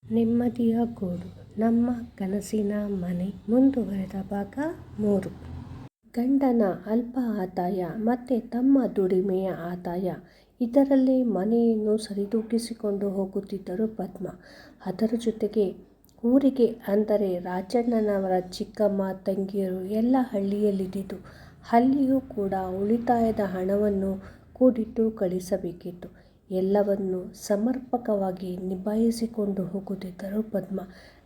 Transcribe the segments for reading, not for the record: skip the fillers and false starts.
ನೆಮ್ಮದಿಯ ಗೂಡು ನಮ್ಮ ಕನಸಿನ ಮನೆ ಮುಂದುವರೆದ ಭಾಗ 3. ಗಂಡನ ಅಲ್ಪ ಆದಾಯ ಮತ್ತು ತಮ್ಮ ದುಡಿಮೆಯ ಆದಾಯ, ಇದರಲ್ಲೇ ಮನೆಯನ್ನು ಸರಿದೂಗಿಸಿಕೊಂಡು ಹೋಗುತ್ತಿದ್ದರು ಪದ್ಮ. ಅದರ ಜೊತೆಗೆ ಊರಿಗೆ ಅಂದರೆ ರಾಜಣ್ಣನವರ ಚಿಕ್ಕಮ್ಮ ತಂಗಿಯರು ಎಲ್ಲ ಹಳ್ಳಿಯಲ್ಲಿದ್ದಿದ್ದು, ಅಲ್ಲಿಯೂ ಕೂಡ ಉಳಿತಾಯದ ಹಣವನ್ನು ಕೂಡಿಟ್ಟು ಕಳಿಸಬೇಕಿತ್ತು. ಎಲ್ಲವನ್ನು ಸಮರ್ಪಕವಾಗಿ ನಿಭಾಯಿಸಿಕೊಂಡು ಹೋಗುತ್ತಿದ್ದರು ಪದ್ಮ.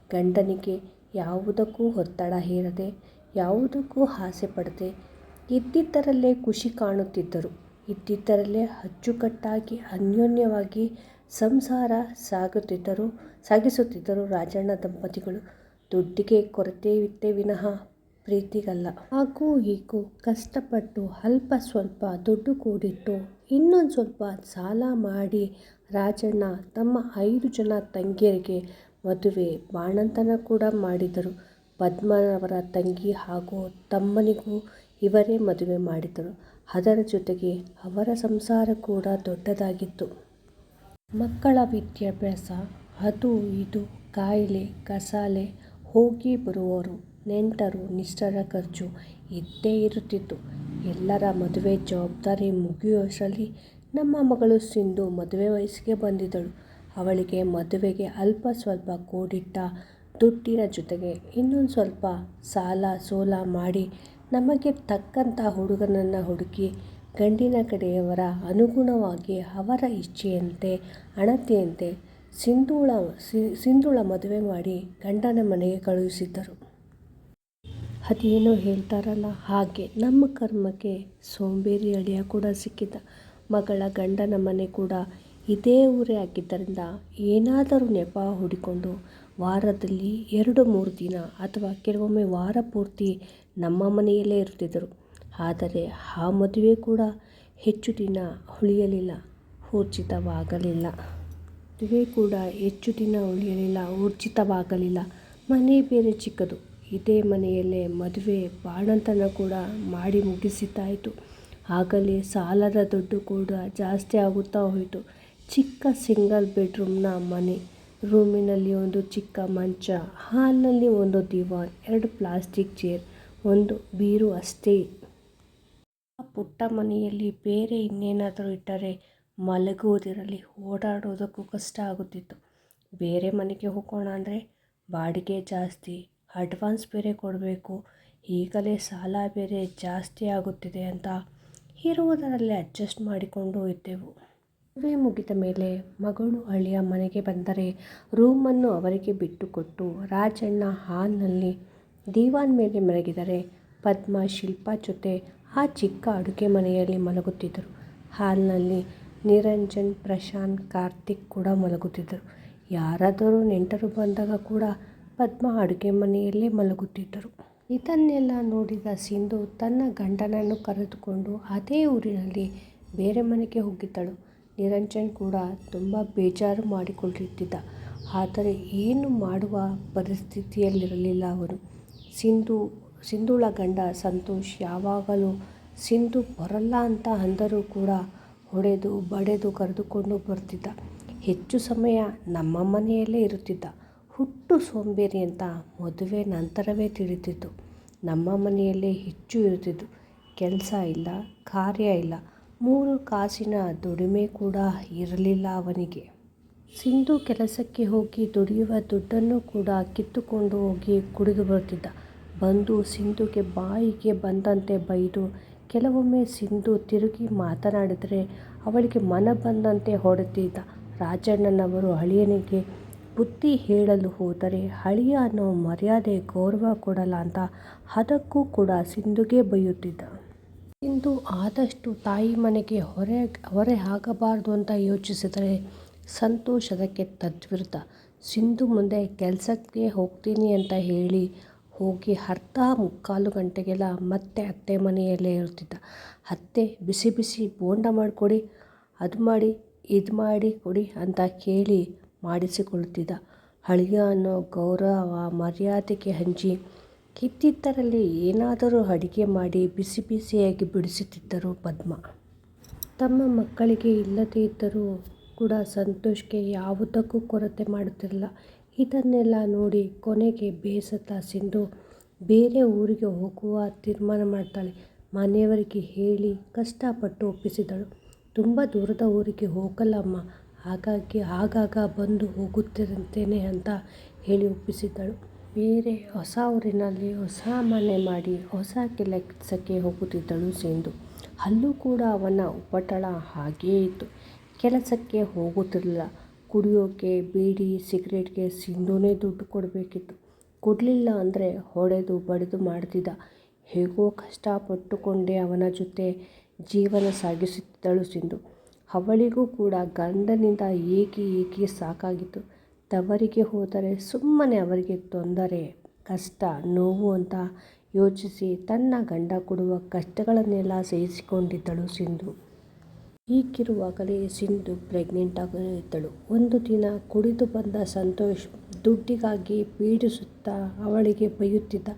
ಗಂಡನಿಗೆ ಯಾವುದಕ್ಕೂ ಒತ್ತಡ ಹೇರದೆ, ಯಾವುದಕ್ಕೂ ಆಸೆ ಪಡದೆ, ಇದ್ದಿದ್ದರಲ್ಲೇ ಖುಷಿ ಕಾಣುತ್ತಿದ್ದರು. ಇದ್ದಿದ್ದರಲ್ಲೇ ಅಚ್ಚುಕಟ್ಟಾಗಿ ಅನ್ಯೋನ್ಯವಾಗಿ ಸಂಸಾರ ಸಾಗಿಸುತ್ತಿದ್ದರು ರಾಜಣ್ಣ ದಂಪತಿಗಳು. ದುಡ್ಡಿಗೆ ಕೊರತೆಯಿತ್ತೇ ವಿನಃ ಪ್ರೀತಿಗಲ್ಲ. ಹಾಗೂ ಹೀಗೂ ಕಷ್ಟಪಟ್ಟು ಅಲ್ಪ ಸ್ವಲ್ಪ ದುಡ್ಡು ಕೂಡಿಟ್ಟು ಇನ್ನೊಂದು ಸ್ವಲ್ಪ ಸಾಲ ಮಾಡಿ ರಾಜಣ್ಣ ತಮ್ಮ 5 ಜನ ತಂಗಿಯರಿಗೆ ಮದುವೆ ಬಾಣಂತನ ಕೂಡ ಮಾಡಿದರು. ಪದ್ಮನವರ ತಂಗಿ ಹಾಗೂ ತಮ್ಮನಿಗೂ ಇವರೇ ಮದುವೆ ಮಾಡಿದರು. ಅದರ ಜೊತೆಗೆ ಅವರ ಸಂಸಾರ ಕೂಡ ದೊಡ್ಡದಾಗಿತ್ತು. ಮಕ್ಕಳ ವಿದ್ಯಾಭ್ಯಾಸ, ಅದು ಇದು, ಕಾಯಿಲೆ ಕಸಾಲೆ, ಹೋಗಿ ಬರುವವರು, ನೆಂಟರು ನಿಷ್ಠರ ಖರ್ಚು ಇದ್ದೇ ಇರುತ್ತಿತ್ತು. ಎಲ್ಲರ ಮದುವೆ ಜವಾಬ್ದಾರಿ ಮುಗಿಯುವಷ್ಟರಲ್ಲಿ ನಮ್ಮ ಮಗಳು ಸಿಂಧು ಮದುವೆ ವಯಸ್ಸಿಗೆ ಬಂದಿದ್ದಳು. ಅವಳಿಗೆ ಮದುವೆಗೆ ಅಲ್ಪ ಸ್ವಲ್ಪ ಕೂಡಿಟ್ಟ ದುಡ್ಡಿನ ಜೊತೆಗೆ ಇನ್ನೊಂದು ಸ್ವಲ್ಪ ಸಾಲ ಸೋಲ ಮಾಡಿ ನಮಗೆ ತಕ್ಕಂಥ ಹುಡುಗನನ್ನು ಹುಡುಕಿ ಗಂಡಿನ ಕಡೆಯವರ ಅನುಗುಣವಾಗಿ ಅವರ ಇಚ್ಛೆಯಂತೆ ಅಣತಿಯಂತೆ ಸಿಂಧುಳ ಮದುವೆ ಮಾಡಿ ಗಂಡನ ಮನೆಗೆ ಕಳುಹಿಸಿದ್ದರು. ಅದೇನೋ ಹೇಳ್ತಾರಲ್ಲ ಹಾಗೆ ನಮ್ಮ ಕರ್ಮಕ್ಕೆ ಸೋಂಬೇರಿ ಅಳಿಯ ಕೂಡ ಸಿಕ್ಕಿದ್ದ. ಮಗಳ ಗಂಡನ ಮನೆ ಕೂಡ ಇದೇ ಊರೇ ಆಗಿದ್ದರಿಂದ ಏನಾದರೂ ನೆಪ ಹುಡಿಕೊಂಡು ವಾರದಲ್ಲಿ 2-3 ದಿನ ಅಥವಾ ಕೆಲವೊಮ್ಮೆ ವಾರ ಪೂರ್ತಿ ನಮ್ಮ ಮನೆಯಲ್ಲೇ ಇರುತ್ತಿದ್ದರು. ಆದರೆ ಆ ಮದುವೆ ಕೂಡ ಹೆಚ್ಚು ದಿನ ಊರ್ಜಿತವಾಗಲಿಲ್ಲ. ಮನೆ ಬೇರೆ ಚಿಕ್ಕದು. ಇದೇ ಮನೆಯಲ್ಲೇ ಮದುವೆ ಬಾಣಂತನ ಕೂಡ ಮಾಡಿ ಮುಗಿಸಿದ್ದಾಯಿತು. ಆಗಲೇ ಸಾಲದ ದುಡ್ಡು ಕೂಡ ಜಾಸ್ತಿ ಆಗುತ್ತಾ ಹೋಯಿತು. ಚಿಕ್ಕ ಸಿಂಗಲ್ ಬೆಡ್ರೂಮ್ನ ಮನೆ. ರೂಮಿನಲ್ಲಿ ಒಂದು ಚಿಕ್ಕ ಮಂಚ, ಹಾಲ್ನಲ್ಲಿ ಒಂದು ದಿವಾನ್, 2 ಪ್ಲಾಸ್ಟಿಕ್ ಚೇರ್, ಒಂದು ಬೀರು ಅಷ್ಟೇ. ಆ ಪುಟ್ಟ ಮನೆಯಲ್ಲಿ ಬೇರೆ ಇನ್ನೇನಾದರೂ ಇಟ್ಟರೆ ಮಲಗುವುದಿರಲಿ, ಓಡಾಡೋದಕ್ಕೂ ಕಷ್ಟ ಆಗುತ್ತಿತ್ತು. ಬೇರೆ ಮನೆಗೆ ಹೋಗೋಣ ಅಂದರೆ ಬಾಡಿಗೆ ಜಾಸ್ತಿ, ಅಡ್ವಾನ್ಸ್ ಬೇರೆ ಕೊಡಬೇಕು, ಈಗಲೇ ಸಾಲ ಬೇರೆ ಜಾಸ್ತಿ ಆಗುತ್ತಿದೆ ಅಂತ ಇರುವುದರಲ್ಲೇ ಅಡ್ಜಸ್ಟ್ ಮಾಡಿಕೊಂಡು ಇದ್ದೆವು. ಮದುವೆ ಮುಗಿದ ಮೇಲೆ ಮಗಳು ಅಳಿಯ ಮನೆಗೆ ಬಂದರೆ ರೂಮನ್ನು ಅವರಿಗೆ ಬಿಟ್ಟುಕೊಟ್ಟು ರಾಜಣ್ಣ ಹಾಲ್ನಲ್ಲಿ ದಿವಾನ್ ಮೇಲೆ ಮಲಗಿದರೆ ಪದ್ಮ ಶಿಲ್ಪಾ ಜೊತೆ ಆ ಚಿಕ್ಕ ಅಡುಗೆ ಮನೆಯಲ್ಲಿ ಮಲಗುತ್ತಿದ್ದರು. ಹಾಲ್ನಲ್ಲಿ ನಿರಂಜನ್, ಪ್ರಶಾಂತ್, ಕಾರ್ತಿಕ್ ಕೂಡ ಮಲಗುತ್ತಿದ್ದರು. ಯಾರಾದರೂ ನೆಂಟರು ಬಂದಾಗ ಕೂಡ ಪದ್ಮ ಅಡುಗೆ ಮನೆಯಲ್ಲೇ ಮಲಗುತ್ತಿದ್ದರು. ಇದನ್ನೆಲ್ಲ ನೋಡಿದ ಸಿಂಧು ತನ್ನ ಗಂಡನನ್ನು ಕರೆದುಕೊಂಡು ಅದೇ ಊರಿನಲ್ಲಿ ಬೇರೆ ಮನೆಗೆ ಹೋಗಿದ್ದಳು. ನಿರಂಜನ್ ಕೂಡ ತುಂಬ ಬೇಜಾರು ಮಾಡಿಕೊಳ್ಳುತ್ತಿದ್ದ. ಆದರೆ ಏನು ಮಾಡುವ ಪರಿಸ್ಥಿತಿಯಲ್ಲಿರಲಿಲ್ಲ ಅವನು. ಸಿಂಧುಳ ಗಂಡ ಸಂತೋಷ್ ಯಾವಾಗಲೂ ಸಿಂಧು ಬರಲ್ಲ ಅಂತ ಅಂದರೂ ಕೂಡ ಹೊಡೆದು ಬಡೆದು ಕರೆದುಕೊಂಡು ಬರ್ತಿದ್ದ. ಹೆಚ್ಚು ಸಮಯ ನಮ್ಮ ಮನೆಯಲ್ಲೇ ಇರುತ್ತಿದ್ದ. ಹುಟ್ಟು ಸೋಂಬೇರಿ ಅಂತ ಮದುವೆ ನಂತರವೇ ತಿಳಿದಿದ್ದು. ನಮ್ಮ ಮನೆಯಲ್ಲೇ ಹೆಚ್ಚು ಇರುತ್ತಿದ್ದು. ಕೆಲಸ ಇಲ್ಲ, ಕಾರ್ಯ ಇಲ್ಲ, 3 ಕಾಸಿನ ದುಡಿಮೆ ಕೂಡ ಇರಲಿಲ್ಲ ಅವನಿಗೆ. ಸಿಂಧು ಕೆಲಸಕ್ಕೆ ಹೋಗಿ ದುಡಿಯುವ ದುಡ್ಡನ್ನು ಕೂಡ ಕಿತ್ತುಕೊಂಡು ಹೋಗಿ ಕುಡಿದು ಬರ್ತಿದ್ದ. ಬಂದು ಸಿಂಧುಗೆ ಬಾಯಿಗೆ ಬಂದಂತೆ ಬೈದು, ಕೆಲವೊಮ್ಮೆ ಸಿಂಧು ತಿರುಗಿ ಮಾತನಾಡಿದರೆ ಅವಳಿಗೆ ಮನ ಬಂದಂತೆ ಹೊಡೆದಿದ್ದ. ರಾಜಣ್ಣನವರು ಅಳಿಯನಿಗೆ ಬುದ್ಧಿ ಹೇಳಲು ಹೋದರೆ ಅಳಿಯ ಅನ್ನೋ ಮರ್ಯಾದೆ ಗೌರವ ಕೊಡಲ್ಲ ಅಂತ ಅದಕ್ಕೂ ಕೂಡ ಸಿಂಧುಗೆ ಬೈಯುತ್ತಿದ್ದ. ಸಿಂಧು ಆದಷ್ಟು ತಾಯಿ ಮನೆಗೆ ಹೊರೆ ಆಗಬಾರ್ದು ಅಂತ ಯೋಚಿಸಿದರೆ ಸಂತೋಷ್ ಅದಕ್ಕೆ ತದ್ವಿರುದ್ಧ. ಸಿಂಧು ಮುಂದೆ ಕೆಲಸಕ್ಕೆ ಹೋಗ್ತೀನಿ ಅಂತ ಹೇಳಿ ಹೋಗಿ ಅರ್ಧ ಮುಕ್ಕಾಲು ಗಂಟೆಗೆಲ್ಲ ಮತ್ತೆ ಅತ್ತೆ ಮನೆಯಲ್ಲೇ ಇರುತ್ತಿದ್ದ. ಅತ್ತೆ ಬಿಸಿ ಬಿಸಿ ಬೋಂಡ ಮಾಡಿಕೊಡಿ, ಅದು ಮಾಡಿ ಇದು ಮಾಡಿ ಕೊಡಿ ಅಂತ ಕೇಳಿ ಮಾಡಿಸಿಕೊಳ್ಳುತ್ತಿದ್ದ. ಅಳಿಯ ಅನ್ನೋ ಗೌರವ ಮರ್ಯಾದೆಗೆ ಅಂಜಿ ಇದ್ದಿದ್ದರಲ್ಲಿ ಏನಾದರೂ ಅಡಿಗೆ ಮಾಡಿ ಬಿಸಿ ಬಿಸಿಯಾಗಿ ಬಿಡಿಸುತ್ತಿದ್ದರು ಪದ್ಮ. ತಮ್ಮ ಮಕ್ಕಳಿಗೆ ಇಲ್ಲದೇ ಇದ್ದರೂ ಕೂಡ ಸಂತೋಷ್ಗೆ ಯಾವುದಕ್ಕೂ ಕೊರತೆ ಮಾಡುತ್ತಿರಲಿಲ್ಲ. ಇದನ್ನೆಲ್ಲ ನೋಡಿ ಕೊನೆಗೆ ಬೇಸತ್ತ ಸಿಂಧು ಬೇರೆ ಊರಿಗೆ ಹೋಗುವ ತೀರ್ಮಾನ ಮಾಡ್ತಾಳೆ. ಮನೆಯವರಿಗೆ ಹೇಳಿ ಕಷ್ಟಪಟ್ಟು ಒಪ್ಪಿಸಿದಳು. ತುಂಬ ದೂರದ ಊರಿಗೆ ಹೋಗಲ್ಲಮ್ಮ, ಹಾಗಾಗಿ ಆಗಾಗ ಬಂದು ಹೋಗುತ್ತಿರುತ್ತೇನೆ ಅಂತ ಹೇಳಿ ಒಪ್ಪಿಸಿದಳು. ಬೇರೆ ಹೊಸ ಊರಿನಲ್ಲಿ ಹೊಸ ಮನೆ ಮಾಡಿ ಹೊಸ ಕೆಲಸಕ್ಕೆ ಹೋಗುತ್ತಿದ್ದಳು ಸಿಂಧು. ಅಲ್ಲೂ ಕೂಡ ಅವನ ಉಪಟಳ ಹಾಗೇ ಇತ್ತು. ಕೆಲಸಕ್ಕೆ ಹೋಗುತ್ತಿರಲಿಲ್ಲ. ಕುಡಿಯೋಕೆ, ಬೀಡಿ ಸಿಗರೇಟ್ಗೆ ಸಿಂಧುನೇ ದುಡ್ಡು ಕೊಡಬೇಕಿತ್ತು. ಕೊಡಲಿಲ್ಲ ಅಂದರೆ ಹೊಡೆದು ಬಡಿದು ಮಾಡ್ತಿದ್ದ. ಹೇಗೋ ಕಷ್ಟಪಟ್ಟುಕೊಂಡೇ ಅವನ ಜೊತೆ ಜೀವನ ಸಾಗಿಸುತ್ತಿದ್ದಳು ಸಿಂಧು. ಅವಳಿಗೂ ಕೂಡ ಗಂಡನಿಂದ ಏಕಿ ಸಾಕಾಗಿತ್ತು. ತವರಿಗೆ ಹೋದರೆ ಸುಮ್ಮನೆ ಅವರಿಗೆ ತೊಂದರೆ, ಕಷ್ಟ, ನೋವು ಅಂತ ಯೋಚಿಸಿ ತನ್ನ ಗಂಡ ಕೊಡುವ ಕಷ್ಟಗಳನ್ನೆಲ್ಲ ಸಹಿಸಿಕೊಂಡಿದ್ದಳು ಸಿಂಧು. ಹೀಗಿರುವಾಗಲೇ ಸಿಂಧು ಪ್ರೆಗ್ನೆಂಟ್ ಆಗಿದ್ದಳು. ಒಂದು ದಿನ ಕುಡಿದು ಬಂದ ಸಂತೋಷ್ ದುಡ್ಡಿಗಾಗಿ ಪೀಡಿಸುತ್ತಾ ಅವಳಿಗೆ ಬೈಯುತ್ತಿದ್ದ.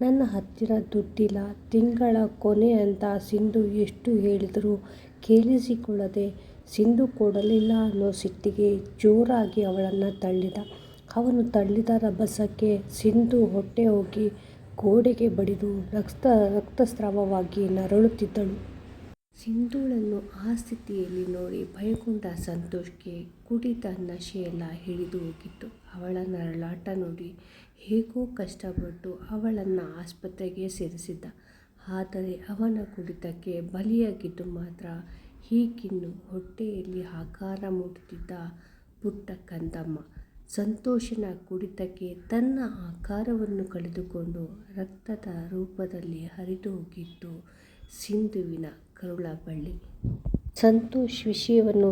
ನನ್ನ ಹತ್ತಿರ ದುಡ್ಡಿಲ್ಲ, ತಿಂಗಳ ಕೊನೆ ಅಂತ ಸಿಂಧು ಎಷ್ಟು ಹೇಳಿದರೂ ಕೇಳಿಸಿಕೊಳ್ಳದೆ ಸಿಂಧು ಕೊಡಲಿಲ್ಲ ಅನ್ನೋ ಸಿಟ್ಟಿಗೆ ಜೋರಾಗಿ ಅವಳನ್ನು ತಳ್ಳಿದ. ಅವನು ತಳ್ಳಿದ ರಭಸಕ್ಕೆ ಸಿಂಧು ಹೊಟ್ಟೆ ಹೋಗಿ ಗೋಡೆಗೆ ಬಡಿದು ರಕ್ತಸ್ರಾವವಾಗಿ ನರಳುತ್ತಿದ್ದಳು. ಸಿಂಧುಳನ್ನು ಆ ಸ್ಥಿತಿಯಲ್ಲಿ ನೋಡಿ ಭಯಗೊಂಡ ಸಂತೋಷ್ಗೆ ಕುಡಿದ ನಶೆಯೆಲ್ಲ ಹಿಡಿದು ಹೋಗಿತ್ತು. ಅವಳ ನರಳಾಟ ನೋಡಿ ಹೇಗೋ ಕಷ್ಟಪಟ್ಟು ಅವಳನ್ನು ಆಸ್ಪತ್ರೆಗೆ ಸೇರಿಸಿದ್ದ. ಆದರೆ ಅವನ ಕುಡಿತಕ್ಕೆ ಬಲಿಯಾಗಿದ್ದು ಮಾತ್ರ ಹೀಗಿನ್ನು ಹೊಟ್ಟೆಯಲ್ಲಿ ಆಕಾರ ಮೂಡುತ್ತಿದ್ದ ಪುಟ್ಟ ಕಂದಮ್ಮ. ಸಂತೋಷನ ಕುಡಿತಕ್ಕೆ ತನ್ನ ಆಕಾರವನ್ನು ಕಳೆದುಕೊಂಡು ರಕ್ತದ ರೂಪದಲ್ಲಿ ಹರಿದು ಹೋಗಿತ್ತು ಸಿಂಧುವಿನ ಕರುಳ ಬಳ್ಳಿ. ಸಂತೋಷ್ ವಿಷಯವನ್ನು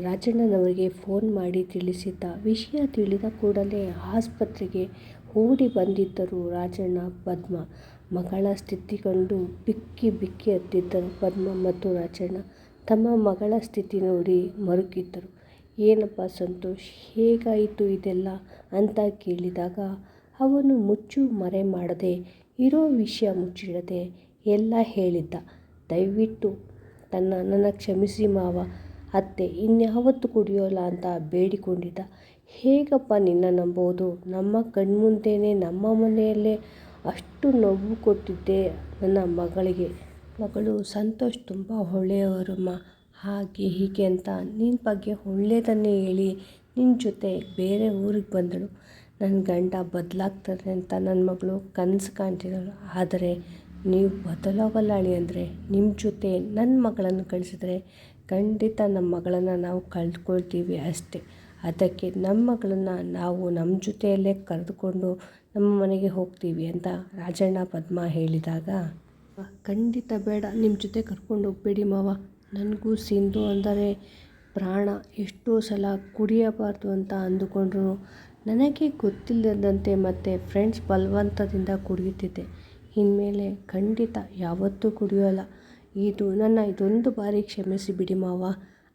ರಾಜಣ್ಣನವರಿಗೆ ಫೋನ್ ಮಾಡಿ ತಿಳಿಸಿದ್ದ. ವಿಷಯ ತಿಳಿದ ಕೂಡಲೇ ಆಸ್ಪತ್ರೆಗೆ ಓಡಿ ಬಂದಿದ್ದರು ರಾಜಣ್ಣ, ಪದ್ಮ. ಮಗಳ ಸ್ಥಿತಿ ಕಂಡು ಬಿಕ್ಕಿ ಹತ್ತಿದ್ದರು ಪದ್ಮ ಮತ್ತು ರಾಜಣ್ಣ. ತಮ್ಮ ಮಗಳ ಸ್ಥಿತಿ ನೋಡಿ ಮರುಗಿದ್ದರು. ಏನಪ್ಪ ಸಂತೋಷ್, ಹೇಗಾಯಿತು ಇದೆಲ್ಲ ಅಂತ ಕೇಳಿದಾಗ ಅವನು ಮುಚ್ಚು ಮರೆ ಮಾಡದೆ ಇರೋ ವಿಷಯ ಮುಚ್ಚಿಡದೆ ಎಲ್ಲ ಹೇಳಿದ್ದ. ದಯವಿಟ್ಟು ನನ್ನ ಕ್ಷಮಿಸಿ ಮಾವ, ಅತ್ತೆ ಇನ್ಯಾವತ್ತೂ ಕುಡಿಯೋಲ್ಲ ಅಂತ ಬೇಡಿಕೊಂಡಿದ್ದ. ಹೇಗಪ್ಪ ನಿನ್ನ ನಂಬೋದು? ನಮ್ಮ ಕಣ್ಮುಂದೆನೇ ನಮ್ಮ ಮನೆಯಲ್ಲೇ ಅಷ್ಟು ನೋವು ಕೊಟ್ಟಿದ್ದೆ ನನ್ನ ಮಗಳಿಗೆ. ಮಗಳು ಸಂತೋಷ್ ತುಂಬ ಒಳ್ಳೆಯವರಮ್ಮ, ಹಾಗೆ ಹೀಗೆ ಅಂತ ನಿನ್ನ ಬಗ್ಗೆ ಒಳ್ಳೆಯದನ್ನೇ ಹೇಳಿ ನಿನ್ನ ಜೊತೆ ಬೇರೆ ಊರಿಗೆ ಬಂದಳು. ನನ್ನ ಗಂಡ ಬದಲಾಗ್ತಾರೆ ಅಂತ ನನ್ನ ಮಗಳು ಕನಸು ಕಾಣ್ತಿದ್ದಳು. ಆದರೆ ನೀವು ಬದಲಾಗಲ್ಲ ಅಳಿಯಂದ್ರೆ. ನಿಮ್ಮ ಜೊತೆ ನನ್ನ ಮಗಳನ್ನು ಕಳಿಸಿದ್ರೆ ಖಂಡಿತ ನಮ್ಮ ಮಗಳನ್ನು ನಾವು ಕಳೆದುಕೊಳ್ತೀವಿ ಅಷ್ಟೇ. ಅದಕ್ಕೆ ನಮ್ಮ ಮಗಳನ್ನು ನಾವು ನಮ್ಮ ಜೊತೆಯಲ್ಲೇ ಕರೆದುಕೊಂಡು ನಮ್ಮ ಮನೆಗೆ ಹೋಗ್ತೀವಿ ಅಂತ ರಾಜಣ್ಣ ಪದ್ಮ ಹೇಳಿದಾಗ, ಖಂಡಿತ ಬೇಡ, ನಿಮ್ಮ ಜೊತೆ ಕರ್ಕೊಂಡು ಹೋಗಬೇಡಿ ಮಾವ. ನನಗೂ ಸಿಂಧು ಅಂದರೆ ಪ್ರಾಣ. ಎಷ್ಟೋ ಸಲ ಕುಡಿಯಬಾರ್ದು ಅಂತ ಅಂದುಕೊಂಡ್ರು ನನಗೆ ಗೊತ್ತಿಲ್ಲದಂತೆ ಮತ್ತೆ ಫ್ರೆಂಡ್ಸ್ ಬಲವಂತದಿಂದ ಕುಡಿಯುತ್ತಿದ್ದೆ. ಇನ್ಮೇಲೆ ಖಂಡಿತ ಯಾವತ್ತೂ ಕುಡಿಯೋಲ್ಲ. ಇದೊಂದು ಬಾರಿ ಕ್ಷಮಿಸಿ ಬಿಡಿ ಮಾವ,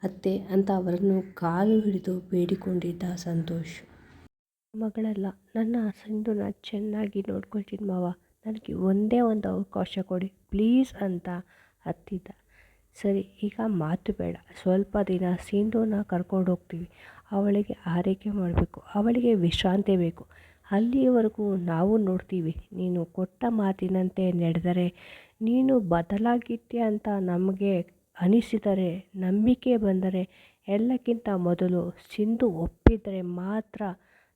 ಅತ್ತೆ ಅಂತ ಅವರನ್ನು ಕಾಲು ಹಿಡಿದು ಬೇಡಿಕೊಂಡಿದ್ದ ಸಂತೋಷ್. ಮಗಳಲ್ಲ, ನನ್ನ ಸಿಂಧುನ ಚೆನ್ನಾಗಿ ನೋಡ್ಕೊಳ್ತೀನಿ ಮಾವ, ನನಗೆ ಒಂದೇ ಒಂದು ಅವಕಾಶ ಕೊಡಿ ಪ್ಲೀಸ್ ಅಂತ ಹತ್ತಿದ್ದ. ಸರಿ, ಈಗ ಮಾತು ಬೇಡ, ಸ್ವಲ್ಪ ದಿನ ಸಿಂಧುನ ಕರ್ಕೊಂಡು ಹೋಗ್ತೀವಿ. ಅವಳಿಗೆ ಆರೈಕೆ ಮಾಡಬೇಕು, ಅವಳಿಗೆ ವಿಶ್ರಾಂತಿ ಬೇಕು. ಅಲ್ಲಿಯವರೆಗೂ ನಾವು ನೋಡ್ತೀವಿ. ನೀನು ಕೊಟ್ಟ ಮಾತಿನಂತೆ ನಡೆದರೆ, ನೀನು ಬದಲಾಗಿದ್ದೆ ಅಂತ ನಮಗೆ ಅನಿಸಿದರೆ, ನಂಬಿಕೆ ಬಂದರೆ, ಎಲ್ಲಕ್ಕಿಂತ ಮೊದಲು ಸಿಂಧು ಒಪ್ಪಿದರೆ ಮಾತ್ರ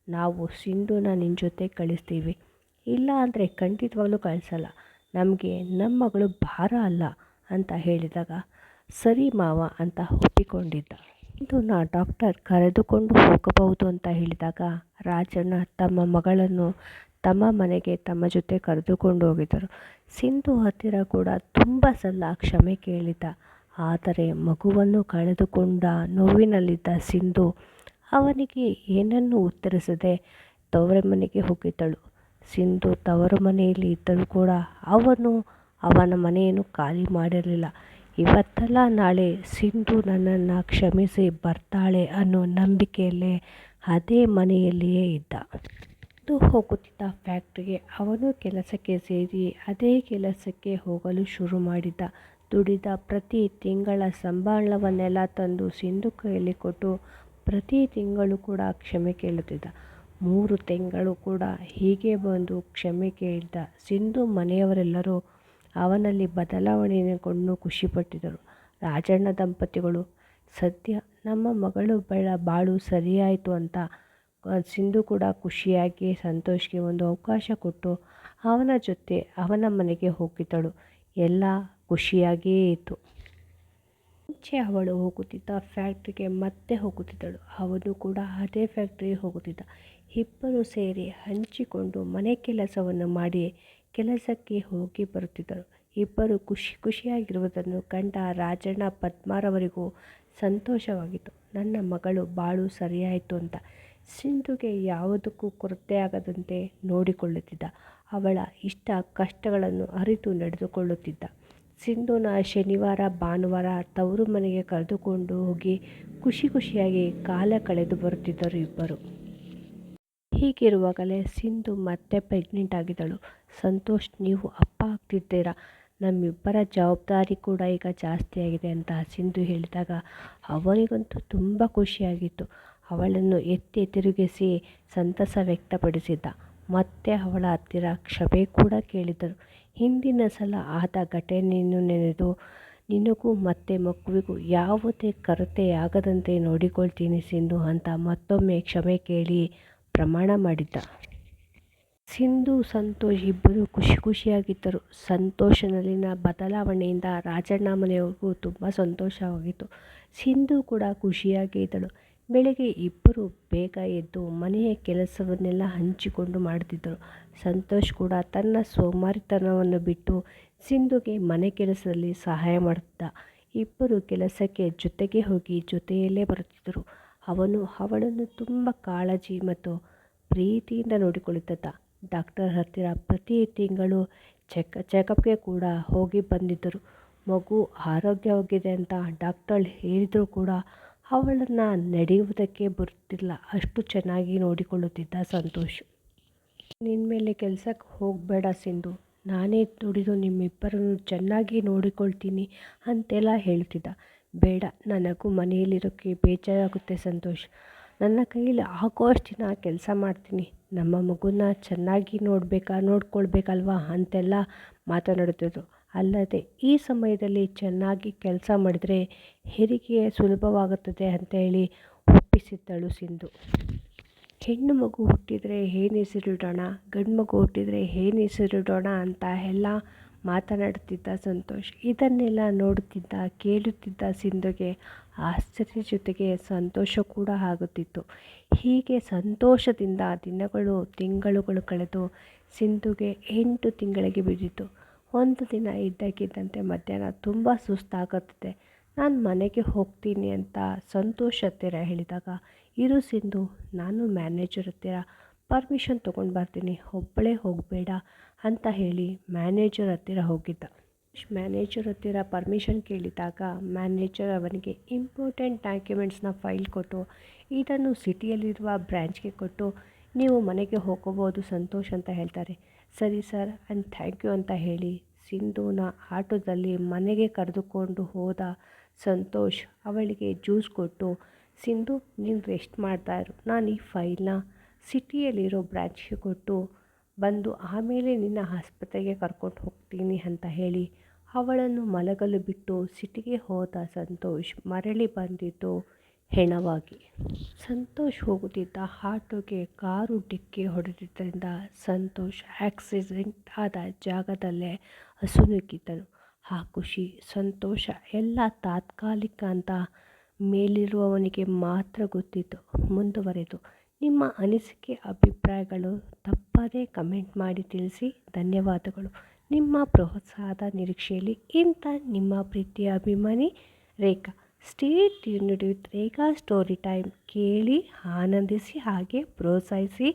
ನಾವು ಸಿಂಧುನ ನಿನ್ನ ಜೊತೆ ಕಳಿಸ್ತೀವಿ. ಇಲ್ಲ ಅಂದರೆ ಖಂಡಿತವಾಗ್ಲೂ ಕಳಿಸಲ್ಲ. ನಮಗೆ ನಮ್ಮ ಮಗಳು ಭಾರ ಅಲ್ಲ ಅಂತ ಹೇಳಿದಾಗ, ಸರಿ ಮಾವ ಅಂತ ಒಪ್ಪಿಕೊಂಡಿದ್ದ. ಸಿಂಧುನ ಡಾಕ್ಟರ್ ಕರೆದುಕೊಂಡು ಹೋಗಬಹುದು ಅಂತ ಹೇಳಿದಾಗ ರಾಜಣ್ಣ ತಮ್ಮ ಮಗಳನ್ನು ತಮ್ಮ ಮನೆಗೆ ತಮ್ಮ ಜೊತೆ ಕರೆದುಕೊಂಡು ಹೋಗಿದ್ದರು. ಸಿಂಧು ಹತ್ತಿರ ಕೂಡ ತುಂಬ ಸಲ ಕ್ಷಮೆ ಕೇಳಿದ್ದ. ಆದರೆ ಮಗುವನ್ನು ಕಳೆದುಕೊಂಡ ನೋವಿನಲ್ಲಿದ್ದ ಸಿಂಧು ಅವನಿಗೆ ಏನನ್ನೂ ಉತ್ತರಿಸದೆ ತವರು ಮನೆಗೆ ಹೋಗಿದ್ದಳು. ಸಿಂಧು ತವರು ಮನೆಯಲ್ಲಿ ಇದ್ದರೂ ಕೂಡ ಅವನು ಅವನ ಮನೆಯನ್ನು ಖಾಲಿ ಮಾಡಿರಲಿಲ್ಲ. ಇವತ್ತಲ್ಲ ನಾಳೆ ಸಿಂಧು ನನ್ನನ್ನು ಕ್ಷಮಿಸಿ ಬರ್ತಾಳೆ ಅನ್ನೋ ನಂಬಿಕೆಯಲ್ಲೇ ಅದೇ ಮನೆಯಲ್ಲಿಯೇ ಇದ್ದ. ಹೋಗುತ್ತಿದ್ದ ಫ್ಯಾಕ್ಟ್ರಿಗೆ ಅವನು ಕೆಲಸಕ್ಕೆ ಸೇರಿ ಅದೇ ಕೆಲಸಕ್ಕೆ ಹೋಗಲು ಶುರು ಮಾಡಿದ್ದ. ದುಡಿದ ಪ್ರತಿ ತಿಂಗಳ ಸಂಬಳವನ್ನೆಲ್ಲ ತಂದು ಸಿಂಧು ಕೈಯಲ್ಲಿ ಕೊಟ್ಟು ಪ್ರತಿ ತಿಂಗಳು ಕೂಡ ಕ್ಷಮೆ ಕೇಳುತ್ತಿದ್ದ. 3 ತಿಂಗಳು ಕೂಡ ಹೀಗೆ ಬಂದು ಕ್ಷಮೆ ಕೇಳಿದ್ದ. ಸಿಂಧು ಮನೆಯವರೆಲ್ಲರೂ ಅವನಲ್ಲಿ ಬದಲಾವಣೆಯನ್ನು ಕೊಂಡು ಖುಷಿಪಟ್ಟಿದ್ದರು. ರಾಜಣ್ಣ ದಂಪತಿಗಳು ಸದ್ಯ ನಮ್ಮ ಮಗಳು ಬಾಳು ಸರಿಯಾಯಿತು ಅಂತ ಸಿಂಧು ಕೂಡ ಖುಷಿಯಾಗಿ ಸಂತೋಷ್ಗೆ ಒಂದು ಅವಕಾಶ ಕೊಟ್ಟು ಅವನ ಜೊತೆ ಅವನ ಮನೆಗೆ ಹೋಗಿದ್ದಳು. ಎಲ್ಲ ಖುಷಿಯಾಗಿಯೇ ಇತ್ತು. ಮುಂಚೆ ಅವಳು ಹೋಗುತ್ತಿದ್ದ ಫ್ಯಾಕ್ಟ್ರಿಗೆ ಮತ್ತೆ ಹೋಗುತ್ತಿದ್ದಳು. ಅವನು ಕೂಡ ಅದೇ ಫ್ಯಾಕ್ಟ್ರಿಗೆ ಹೋಗುತ್ತಿದ್ದ. ಇಬ್ಬರು ಸೇರಿ ಹಂಚಿಕೊಂಡು ಮನೆ ಕೆಲಸವನ್ನು ಮಾಡಿ ಕೆಲಸಕ್ಕೆ ಹೋಗಿ ಬರುತ್ತಿದ್ದರು. ಇಬ್ಬರು ಖುಷಿಯಾಗಿರುವುದನ್ನು ಕಂಡ ರಾಜಣ್ಣ ಪದ್ಮಾರವರಿಗೂ ಸಂತೋಷವಾಗಿತ್ತು. ನನ್ನ ಮಗಳು ಬಾಳು ಸರಿಯಾಯಿತು ಅಂತ ಸಿಂಧುಗೆ ಯಾವುದಕ್ಕೂ ಕೊರತೆಯಾಗದಂತೆ ನೋಡಿಕೊಳ್ಳುತ್ತಿದ್ದ. ಅವಳ ಇಷ್ಟ ಕಷ್ಟಗಳನ್ನು ಅರಿತು ನಡೆದುಕೊಳ್ಳುತ್ತಿದ್ದ. ಸಿಂಧುನ ಶನಿವಾರ ಭಾನುವಾರ ತವರು ಮನೆಗೆ ಕರೆದುಕೊಂಡು ಹೋಗಿ ಖುಷಿಯಾಗಿ ಕಾಲ ಕಳೆದು ಬರುತ್ತಿದ್ದರು ಇಬ್ಬರು. ಹೀಗಿರುವಾಗಲೇ ಸಿಂಧು ಮತ್ತೆ ಪ್ರೆಗ್ನೆಂಟ್ ಆಗಿದ್ದಳು. ಸಂತೋಷ್, ನೀವು ಅಪ್ಪ ಆಗ್ತಿದ್ದೀರಾ, ನಮ್ಮಿಬ್ಬರ ಜವಾಬ್ದಾರಿ ಕೂಡ ಈಗ ಜಾಸ್ತಿಯಾಗಿದೆ ಅಂತ ಸಿಂಧು ಹೇಳಿದಾಗ ಅವನಿಗಂತೂ ತುಂಬ ಖುಷಿಯಾಗಿತ್ತು. ಅವಳನ್ನು ಎತ್ತಿ ತಿರುಗಿಸಿ ಸಂತಸ ವ್ಯಕ್ತಪಡಿಸಿದ್ದ. ಮತ್ತೆ ಅವಳ ಹತ್ತಿರ ಕ್ಷಮೆ ಕೂಡ ಕೇಳಿದರು. ಹಿಂದಿನ ಸಲ ಆದ ಘಟನೆಯನ್ನು ನೆನೆದು ನಿನಗೂ ಮತ್ತೆ ಮಗುವಿಗೂ ಯಾವುದೇ ಕೊರತೆಯಾಗದಂತೆ ನೋಡಿಕೊಳ್ತೀನಿ ಸಿಂಧು ಅಂತ ಮತ್ತೊಮ್ಮೆ ಕ್ಷಮೆ ಕೇಳಿ ಪ್ರಮಾಣ ಮಾಡಿದ್ದ. ಸಿಂಧು ಸಂತೋಷ್ ಇಬ್ಬರು ಖುಷಿಯಾಗಿದ್ದರು. ಸಂತೋಷನಲ್ಲಿನ ಬದಲಾವಣೆಯಿಂದ ರಾಜಣ್ಣ ಮನೆಯವ್ರಿಗೂ ತುಂಬ ಸಂತೋಷವಾಗಿತ್ತು. ಸಿಂಧು ಕೂಡ ಖುಷಿಯಾಗಿ ಇದ್ದಳು. ಬೆಳಗ್ಗೆ ಇಬ್ಬರು ಬೇಗ ಎದ್ದು ಮನೆಯ ಕೆಲಸವನ್ನೆಲ್ಲ ಹಂಚಿಕೊಂಡು ಮಾಡುತ್ತಿದ್ದರು. ಸಂತೋಷ್ ಕೂಡ ತನ್ನ ಸೋಮಾರಿತನವನ್ನು ಬಿಟ್ಟು ಸಿಂಧುಗೆ ಮನೆ ಕೆಲಸದಲ್ಲಿ ಸಹಾಯ ಮಾಡುತ್ತಿದ್ದ. ಇಬ್ಬರು ಕೆಲಸಕ್ಕೆ ಜೊತೆಗೆ ಹೋಗಿ ಜೊತೆಯಲ್ಲೇ ಬರುತ್ತಿದ್ದರು. ಅವನು ಅವಳನ್ನು ತುಂಬ ಕಾಳಜಿ ಮತ್ತು ಪ್ರೀತಿಯಿಂದ ನೋಡಿಕೊಳ್ಳುತ್ತಿದ್ದ. ಡಾಕ್ಟರ್ ಹತ್ತಿರ ಪ್ರತಿ ತಿಂಗಳು ಚೆಕಪ್ಗೆ ಕೂಡ ಹೋಗಿ ಬಂದಿದ್ದರು. ಮಗು ಆರೋಗ್ಯವಾಗಿದೆ ಅಂತ ಡಾಕ್ಟರ್ ಹೇಳಿದರೂ ಕೂಡ ಅವಳನ್ನು ನಡೆಯುವುದಕ್ಕೆ ಬರುತ್ತಿಲ್ಲ. ಅಷ್ಟು ಚೆನ್ನಾಗಿ ನೋಡಿಕೊಳ್ಳುತ್ತಿದ್ದ ಸಂತೋಷ್. ನಿನ್ನ ಮೇಲೆ ಕೆಲಸಕ್ಕೆ ಹೋಗಬೇಡ ಸಿಂಧು, ನಾನೇ ದುಡಿದು ನಿಮ್ಮಿಬ್ಬರನ್ನು ಚೆನ್ನಾಗಿ ನೋಡಿಕೊಳ್ತೀನಿ ಅಂತೆಲ್ಲ ಹೇಳ್ತಿದ್ದ. ಬೇಡ, ನನಗೂ ಮನೆಯಲ್ಲಿರೋಕ್ಕೆ ಬೇಜಾರಾಗುತ್ತೆ ಸಂತೋಷ್, ನನ್ನ ಕೈಯಲ್ಲಿ ಆಗೋಷ್ಟು ದಿನ ಕೆಲಸ ಮಾಡ್ತೀನಿ, ನಮ್ಮ ಮಗುನ ಚೆನ್ನಾಗಿ ನೋಡ್ಕೊಳ್ಬೇಕಲ್ವಾ ಅಂತೆಲ್ಲ ಮಾತನಾಡುತ್ತಿದ್ದರು. ಅಲ್ಲದೆ ಈ ಸಮಯದಲ್ಲಿ ಚೆನ್ನಾಗಿ ಕೆಲಸ ಮಾಡಿದರೆ ಹೆರಿಗೆ ಸುಲಭವಾಗುತ್ತದೆ ಅಂತ ಹೇಳಿ ಒಪ್ಪಿಸಿದ್ದಳು ಸಿಂಧು. ಹೆಣ್ಣು ಮಗು ಹುಟ್ಟಿದರೆ ಏನು ಹೆಸರಿಡೋಣ, ಗಂಡು ಮಗು ಹುಟ್ಟಿದರೆ ಏನು ಹೆಸರಿಡೋಣ ಅಂತ ಎಲ್ಲ ಮಾತನಾಡುತ್ತಿದ್ದ ಸಂತೋಷ್. ಇದನ್ನೆಲ್ಲ ನೋಡುತ್ತಿದ್ದ ಕೇಳುತ್ತಿದ್ದ ಸಿಂಧುಗೆ ಆಶ್ಚರ್ಯ ಜೊತೆಗೆ ಸಂತೋಷ ಕೂಡ ಆಗುತ್ತಿತ್ತು. ಹೀಗೆ ಸಂತೋಷದಿಂದ ದಿನಗಳು ತಿಂಗಳುಗಳು ಕಳೆದು ಸಿಂಧುಗೆ 8 ತಿಂಗಳಿಗೆ ಬಿದ್ದಿತು. ಒಂದು ದಿನ ಇದ್ದಕ್ಕಿದ್ದಂತೆ ಮಧ್ಯಾಹ್ನ ತುಂಬ ಸುಸ್ತಾಗುತ್ತದೆ, ನಾನು ಮನೆಗೆ ಹೋಗ್ತೀನಿ ಅಂತ ಸಂತೋಷ್ ಹತ್ತಿರ ಹೇಳಿದಾಗ, ಇರು ಸಿಂಧು, ನಾನು ಮ್ಯಾನೇಜರ್ ಹತ್ತಿರ ಪರ್ಮಿಷನ್ ತೊಗೊಂಡು ಬರ್ತೀನಿ, ಒಬ್ಬಳೇ ಹೋಗಬೇಡ ಅಂತ ಹೇಳಿ ಮ್ಯಾನೇಜರ್ ಹತ್ತಿರ ಹೋಗಿದ್ದ. ಮ್ಯಾನೇಜರ್ ಹತ್ತಿರ ಪರ್ಮಿಷನ್ ಕೇಳಿದಾಗ ಮ್ಯಾನೇಜರ್ ಅವನಿಗೆ ಇಂಪಾರ್ಟೆಂಟ್ ಡಾಕ್ಯುಮೆಂಟ್ಸ್ನ ಫೈಲ್ ಕೊಟ್ಟು ಇದನ್ನು ಸಿಟಿಯಲ್ಲಿರುವ ಬ್ರ್ಯಾಂಚ್ಗೆ ಕೊಟ್ಟು ನೀವು ಮನೆಗೆ ಹೋಗಬಹುದು ಸಂತೋಷ್ ಅಂತ ಹೇಳ್ತಾರೆ. ಸರಿ ಸರ್ ಆ್ಯಂಡ್ ಥ್ಯಾಂಕ್ ಯು ಅಂತ ಹೇಳಿ ಸಿಂಧುನ ಆಟೋದಲ್ಲಿ ಮನೆಗೆ ಕರೆದುಕೊಂಡು ಹೋದ ಸಂತೋಷ್. ಅವಳಿಗೆ ಜ್ಯೂಸ್ ಕೊಟ್ಟು, ಸಿಂಧು ನೀನು ರೆಸ್ಟ್ ಮಾಡ್ತಾ ಇರು, ನಾನು ಈ ಫೈಲ್ನ ಸಿಟಿಯಲ್ಲಿರೋ ಬ್ರ್ಯಾಂಚ್ಗೆ ಕೊಟ್ಟು ಬಂದು ಆಮೇಲೆ ನಿನ್ನ ಆಸ್ಪತ್ರೆಗೆ ಕರ್ಕೊಂಡು ಹೋಗ್ತೀನಿ ಅಂತ ಹೇಳಿ ಅವಳನ್ನು ಮಲಗಲು ಬಿಟ್ಟು ಸಿಟಿಗೆ ಹೋದ ಸಂತೋಷ್ ಮರಳಿ ಬಂದಿದ್ದು ಹೆಣವಾಗಿ. ಸಂತೋಷ್ ಹೋಗುತ್ತಿದ್ದ ಆಟೋಗೆ ಕಾರು ಡಿಕ್ಕಿ ಹೊಡೆದಿದ್ದರಿಂದ ಸಂತೋಷ್ ಆಕ್ಸಿಡೆಂಟ್ ಆದ ಜಾಗದಲ್ಲೇ ಅಸುನೀಗಿದ್ದನು. ಆ ಖುಷಿ ಸಂತೋಷ ಎಲ್ಲ ತಾತ್ಕಾಲಿಕ ಅಂತ ಮೇಲಿರುವವನಿಗೆ ಮಾತ್ರ ಗೊತ್ತಿತ್ತು. ಮುಂದುವರೆದು ನಿಮ್ಮ ಅನಿಸಿಕೆ ಅಭಿಪ್ರಾಯಗಳು ತಪ್ಪದೇ ಕಮೆಂಟ್ ಮಾಡಿ ತಿಳಿಸಿ. ಧನ್ಯವಾದಗಳು. ನಿಮ್ಮ ಪ್ರೋತ್ಸಾಹದ ನಿರೀಕ್ಷೆಯಲ್ಲಿ ಇಂಥ ನಿಮ್ಮ ಪ್ರೀತಿಯ ಅಭಿಮಾನಿ Rekha. Stay tuned with Rekha story time. ಕೇಳಿ ಆನಂದಿಸಿ, ಹಾಗೆ ಪ್ರೋತ್ಸಾಹಿಸಿ.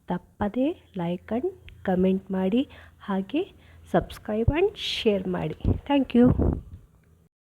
ತಪ್ಪದೇ ಲೈಕ್ ಆ್ಯಂಡ್ ಕಮೆಂಟ್ ಮಾಡಿ, ಹಾಗೆ ಸಬ್ಸ್ಕ್ರೈಬ್ ಆ್ಯಂಡ್ ಶೇರ್ ಮಾಡಿ. Thank you.